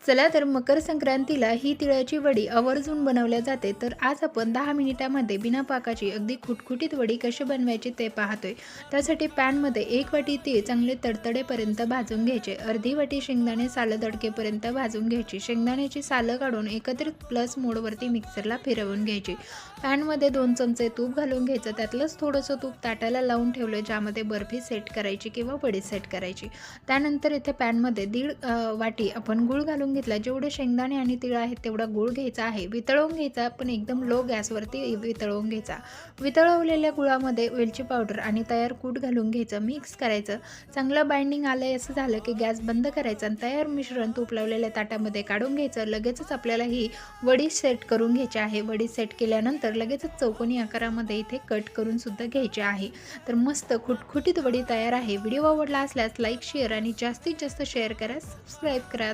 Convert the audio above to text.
चला तर मकर संक्रांतीला ही तिळाची वडी आवर्जून बनवल्या जाते. तर आज आपण 10 मिनिटामध्ये बिना पाकाची अगदी खुटखुटीत वडी कशी बनवायची ते पाहतोय. त्यासाठी पॅनमध्ये 1 वाटी तीळ चांगले तडतडेपर्यंत भाजून घ्यायचे. अर्धी वाटी शेंगदाणे सालं तडकेपर्यंत भाजून घ्यायची. शेंगदाण्याची सालं काढून एकत्रित प्लस मोडवरती मिक्सरला फिरवून घ्यायची. पॅनमध्ये 2 चमचे तूप घालून घ्यायचं. त्यातलंच थोडंसं तूप ताटाला लावून ठेवलं, ज्यामध्ये बर्फी सेट करायची किंवा वडी सेट करायची. त्यानंतर इथे पॅनमध्ये 1.5 वाटी आपण गूळ घालून घेतला. जेवढे शेंगदाणे आणि तीळ आहेत तेवढा गूळ घ्यायचा आहे. वितळवून घ्यायचा, पण एकदम लो गॅसवरती वितळवून घ्यायचा. वितळवलेल्या गुळामध्ये वेलची पावडर आणि तयार कूट घालून घ्यायचं. मिक्स करायचं. चांगलं बाइंडिंग आलंय असं झालं की गॅस बंद करायचा आणि तयार मिश्रण तूप लावलेल्या ताटामध्ये काढून घ्यायचं. लगेचच आपल्याला ही वडी सेट करून घ्यायची आहे. वडी सेट केल्यानंतर लगेचच चौकोनी आकारामध्ये इथे कट करून सुद्धा घ्यायची आहे. तर मस्त खुटखुटीत वडी तयार आहे. व्हिडिओ आवडला असल्यास लाईक, शेअर आणि जास्तीत जास्त शेअर करा, सबस्क्राईब करा.